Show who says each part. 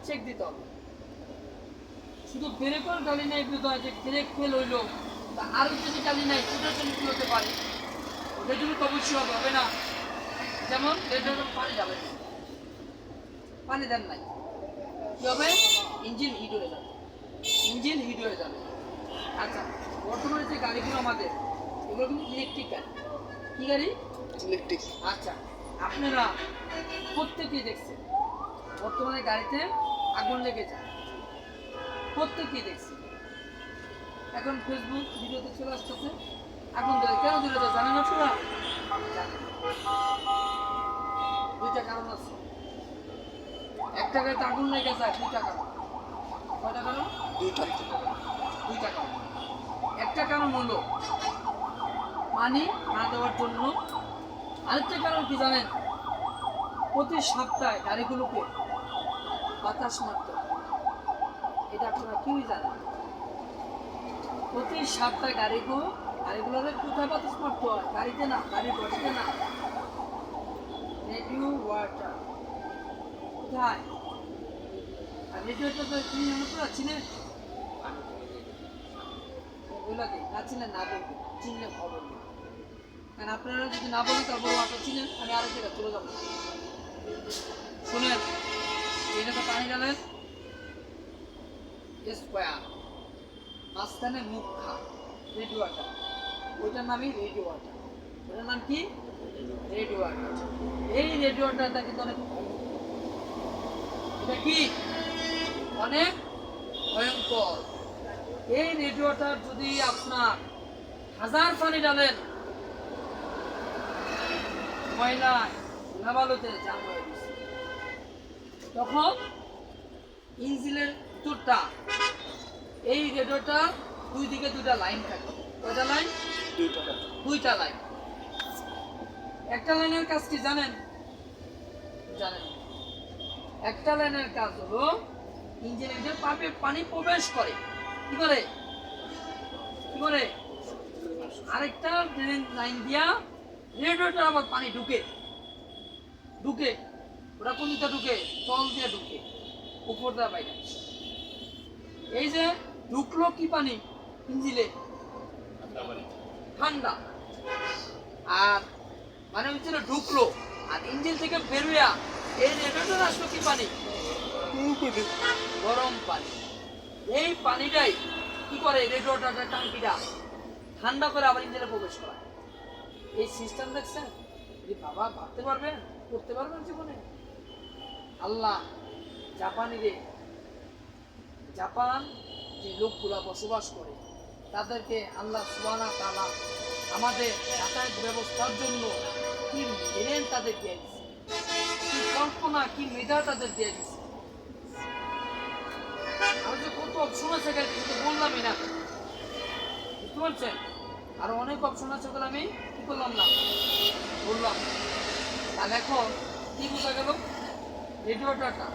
Speaker 1: Check দিতে হবে। শুধু ব্রেকের গালি নাই বুঝতে হয় যে ব্রেক ফেল হইলো, তা আরও যদি গালি নাই ওটার জন্য কী হতে পারে, ওটার জন্য তো অবশ্যই হবে না। যেমন রেডিওটার পানি যাবে, পানি দেন নাই কী হবে, ইঞ্জিন হিট হয়ে যাবে, ইঞ্জিন হিট হয়ে যাবে। আচ্ছা, বর্তমানে যে গাড়িগুলো আমাদের এগুলো কিন্তু ইলেকট্রিক গাড়ি। কী গাড়ি?
Speaker 2: ইলেকট্রিক।
Speaker 1: আচ্ছা, আপনারা প্রত্যেকেই দেখছেন বর্তমানে গাড়িতে আগুন লেগে যায়, প্রত্যেকেই দেখছি। এখন ফেসবুক ভিডিওতে চলে আসতেছে আগুন ধরে, কেন ধরে তো জানেন আপনারা? জানেন। দুইটা কারণ আছে। একটা গাড়িতে আগুন লেগে যায় দুইটা কারণ। কয়টা কারণ? দুইটা কারণ। একটা কারণ হলো পানি না দেওয়ার জন্য। আরেকটা কারণ কি জানেন? প্রতি সপ্তাহে গাড়িগুলোকে বাতাস মারতে হয়। এটা আপনারা কেউই জানেন না। প্রতি সপ্তাহে গাড়িগুলোরে কোথায় বাতাস মারতে হয়? গাড়িতে না, গাড়ির বডিতে না, রেডিও ওয়াটার। কোথায়? আর রেডিওটা তো চিনি আপনারা চিনেন? ওগুলোকে না চিনলে না বলবেন, চিনলে খবর নেই। কারণ আপনারা যদি না বলেন তারপর ওয়াটার চিনেন, আমি আরেক জায়গায় চলে যাবো। শুনেন, এটাতে পানি ঢালেন স্কোয়ার, মাঝখানে মুখা রেডিও ওয়াটার, ওইটার নামই রেডিও ওয়াটার। ওটার নাম কি? Radio water. এই রেডিও ওয়াটারটা কিন্তু অনেক, এটা কি অনেক ভয়ঙ্কর। এই রেডিও ওয়াটার যদি আপনার 1000 পানি ঢালেন, ময়লায় নাবালুতে জাম হয়ে গেছে, তখন ইঞ্জিনের ভিতরটা, এই রেডিওটা দুই দিকে দুইটা লাইন থাকে। কয়টা লাইন? দুইটা লাইন। একটা লাইনের কাজ কি জানেন? জানেন? একটা লাইনের কাজ হলো ইঞ্জিনের ভিতরে পাইপে পানি প্রবেশ করে। কি করে? কি করে? আরেকটা লাইন দিয়া রেডিওটা আবার পানি ঢুকে, ওটা কোন দিকে ঢুকে? তল দিয়ে ঢুকে, উপর দিয়ে বাইরে। এই যে ঢুকলো কি পানি ইঞ্জিনে? ঠান্ডা। আর মানে ভিতরে ঢুকলো, আর ইঞ্জিন থেকে বেরোয়া এই রেডিওটার আসলো কি পানি? গরম পানি। এই পানিটাই কি করে? রেডিওটার টাঙ্কিটা ঠান্ডা করে আবার ইঞ্জিনে প্রবেশ করায়। এই সিস্টেম দেখছেন? বাবা ভাবতে পারবেন, করতে পারবেন জীবনে? আল্লাহ জাপান যে লোকগুলা বসবাস করে তাদেরকে আল্লাহ সুবহানাহু ওয়া তাআলা আমাদের যাতায়াত ব্যবস্থার জন্য কি ব্রেন তাদের দিয়ে দিচ্ছে, কি কল্পনা, কি মেধা তাদের দিয়ে দিচ্ছে। আর যে কত অপশন আছে কিন্তু বললামই না, বুঝতে পারছেন? আরো অনেক অপশন আছে, ওগুলো আমি কি করলাম না, বললাম। আর এখন কি বোঝা গেল? রেডিওটাটা